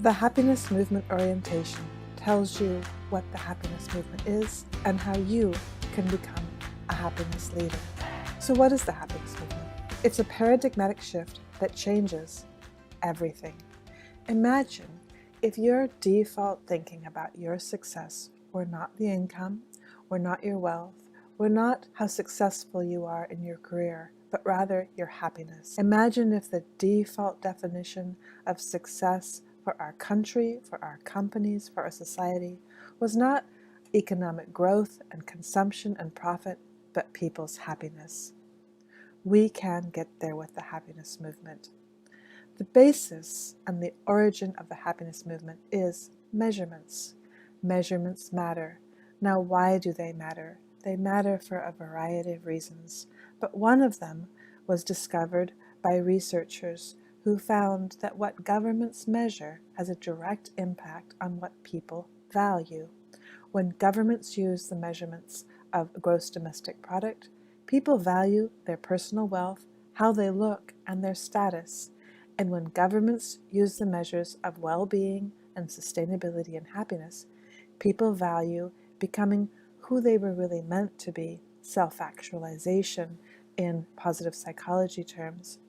The happiness movement orientation tells you what the happiness movement is and how you can become a happiness leader. So what is the happiness movement? It's a paradigmatic shift that changes everything. Imagine if your default thinking about your success were not the income, were not your wealth, were not how successful you are in your career, but rather your happiness. Imagine if the default definition of success for our country, for our companies, for our society was not economic growth and consumption and profit, but people's happiness. We can get there with the happiness movement. The basis and the origin of the happiness movement is measurements. Measurements matter. Now, why do they matter? They matter for a variety of reasons, but one of them was discovered by researchers who found that what governments measure has a direct impact on what people value. When governments use the measurements of gross domestic product, people value their personal wealth, how they look, and their status. And when governments use the measures of well-being and sustainability and happiness, people value becoming who they were really meant to be, self-actualization in positive psychology terms,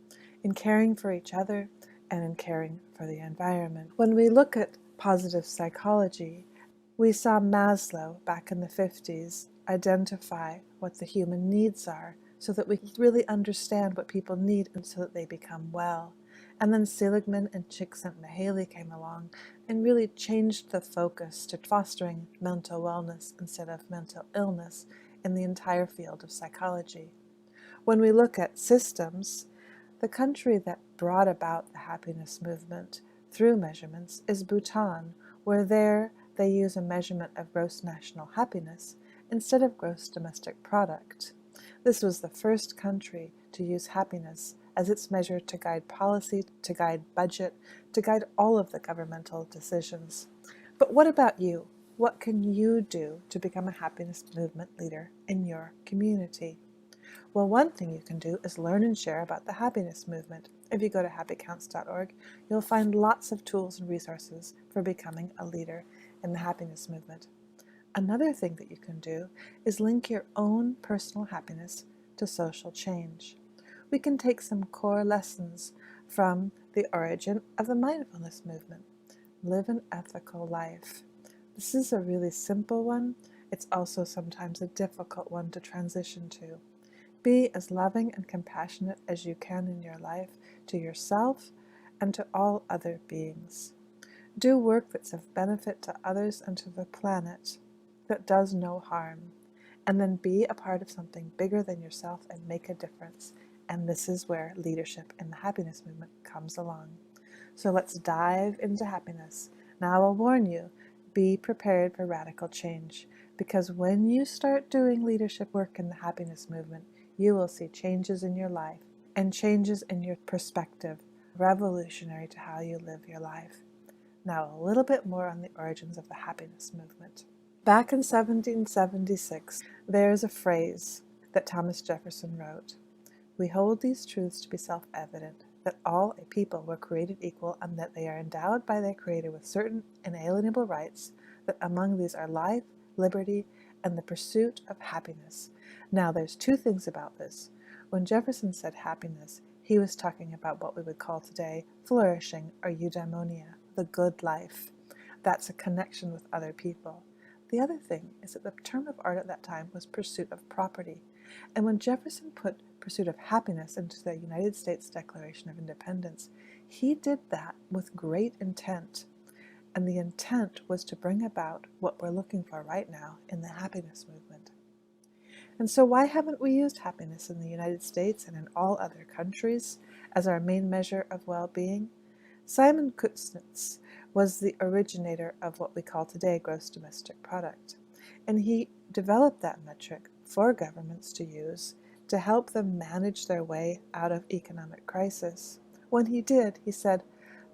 in caring for each other and in caring for the environment. When we look at positive psychology, we saw Maslow back in the 50s identify what the human needs are so that we really understand what people need and so that they become well. And then Seligman and Csikszentmihalyi came along and really changed the focus to fostering mental wellness instead of mental illness in the entire field of psychology. When we look at systems, the country that brought about the happiness movement through measurements is Bhutan, where they use a measurement of gross national happiness instead of gross domestic product. This was the first country to use happiness as its measure to guide policy, to guide budget, to guide all of the governmental decisions. But what about you? What can you do to become a happiness movement leader in your community? Well, one thing you can do is learn and share about the happiness movement. If you go to happycounts.org, you'll find lots of tools and resources for becoming a leader in the happiness movement. Another thing that you can do is link your own personal happiness to social change. We can take some core lessons from the origin of the mindfulness movement. Live an ethical life. This is a really simple one. It's also sometimes a difficult one to transition to. Be as loving and compassionate as you can in your life to yourself and to all other beings. Do work that's of benefit to others and to the planet, that does no harm, and then be a part of something bigger than yourself and make a difference. And this is where leadership in the happiness movement comes along. So let's dive into happiness. Now I'll warn you, be prepared for radical change, because when you start doing leadership work in the happiness movement, you will see changes in your life and changes in your perspective, revolutionary to how you live your life. Now a little bit more on the origins of the happiness movement. Back in 1776, there is a phrase that Thomas Jefferson wrote. We hold these truths to be self-evident, that all a people were created equal and that they are endowed by their Creator with certain inalienable rights, that among these are life, liberty, and the pursuit of happiness. Now there's two things about this. When Jefferson said happiness, he was talking about what we would call today flourishing or eudaimonia, the good life. That's a connection with other people. The other thing is that the term of art at that time was pursuit of property. And when Jefferson put pursuit of happiness into the United States Declaration of Independence, he did that with great intent. And the intent was to bring about what we're looking for right now in the happiness movement. And so why haven't we used happiness in the United States and in all other countries as our main measure of well-being? Simon Kuznets was the originator of what we call today gross domestic product. And he developed that metric for governments to use to help them manage their way out of economic crisis. When he did, he said,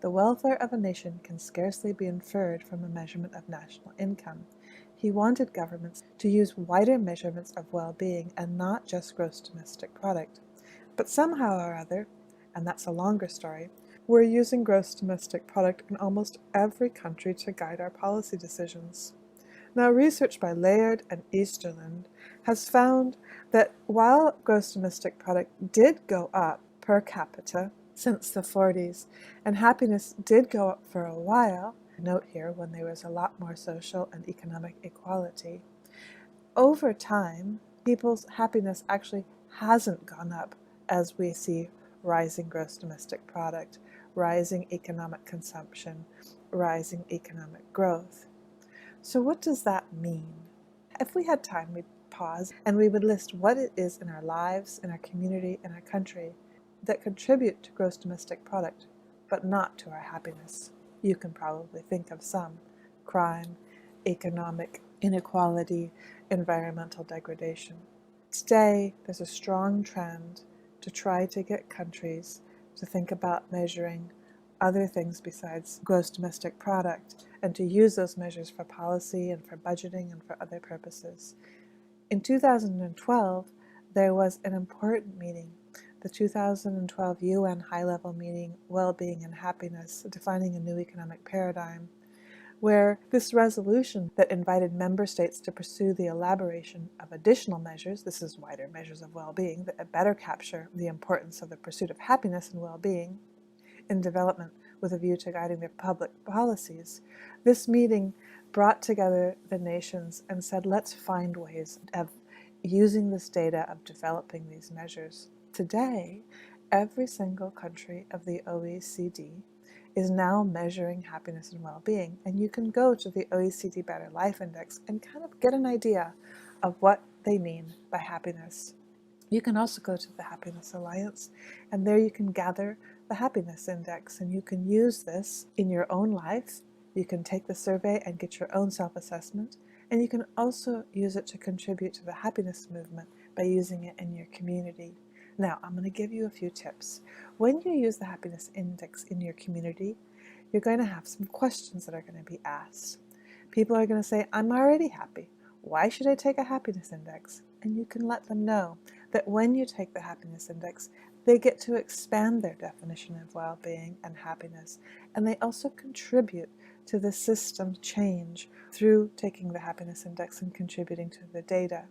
the welfare of a nation can scarcely be inferred from a measurement of national income. He wanted governments to use wider measurements of well-being and not just gross domestic product. But somehow or other, and that's a longer story, We're using gross domestic product in almost every country to guide our policy decisions. Now, research by Laird and Easterland has found that while gross domestic product did go up per capita since the 40s, and happiness did go up for a while, note here when there was a lot more social and economic equality, over time, people's happiness actually hasn't gone up as we see rising gross domestic product, rising economic consumption, rising economic growth. So what does that mean? If we had time, we'd pause and we would list what it is in our lives, in our community, in our country that contribute to gross domestic product, but not to our happiness. You can probably think of some: crime, economic inequality, environmental degradation. Today, there's a strong trend to try to get countries to think about measuring other things besides gross domestic product, and to use those measures for policy and for budgeting and for other purposes. In 2012, there was an important meeting, the 2012 UN high-level meeting, Well-Being and Happiness, Defining a New Economic Paradigm, where this resolution that invited member states to pursue the elaboration of additional measures, this is wider measures of well-being, that better capture the importance of the pursuit of happiness and well-being in development with a view to guiding their public policies. This meeting brought together the nations and said, let's find ways of using this data, of developing these measures. Today, every single country of the OECD is now measuring happiness and well-being, and you can go to the OECD Better Life Index and kind of get an idea of what they mean by happiness. You can also go to the Happiness Alliance, and there you can gather the happiness index, and you can use this in your own life. You can take the survey and get your own self-assessment, and you can also use it to contribute to the happiness movement by using it in your community. Now, I'm going to give you a few tips. When you use the happiness index in your community, you're going to have some questions that are going to be asked. People are going to say, I'm already happy. Why should I take a happiness index? And you can let them know that when you take the happiness index, they get to expand their definition of well-being and happiness, and they also contribute to the system change through taking the happiness index and contributing to the data.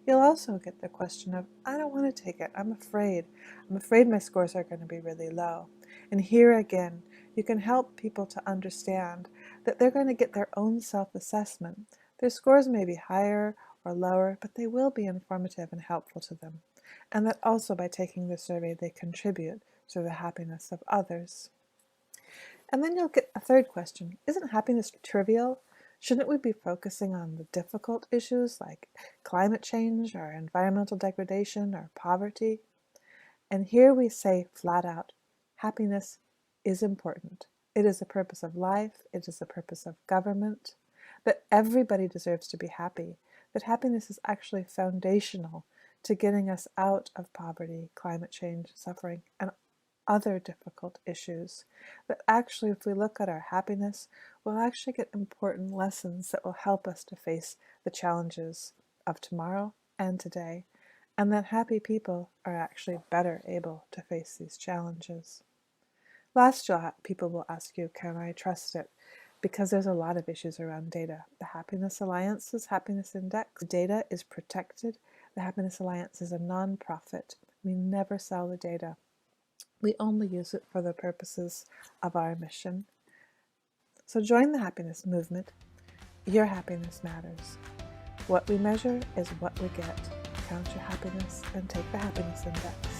You'll also get the question of, I don't want to take it, I'm afraid. I'm afraid my scores are going to be really low. And here again, you can help people to understand that they're going to get their own self-assessment. Their scores may be higher or lower, but they will be informative and helpful to them. And that also by taking the survey, they contribute to the happiness of others. And then you'll get a third question. Isn't happiness trivial? Shouldn't we be focusing on the difficult issues like climate change or environmental degradation or poverty? And here we say flat out, happiness is important. It is the purpose of life, it is the purpose of government, that everybody deserves to be happy, that happiness is actually foundational to getting us out of poverty, climate change, suffering, and other difficult issues. That actually, if we look at our happiness, we'll actually get important lessons that will help us to face the challenges of tomorrow and today, and that happy people are actually better able to face these challenges. Last, people will ask you, can I trust it? Because there's a lot of issues around data. The Happiness Alliance's Happiness Index data is protected. The Happiness Alliance is a non-profit. We never sell the data. We only use it for the purposes of our mission. So join the happiness movement. Your happiness matters. What we measure is what we get. Count your happiness and take the happiness index.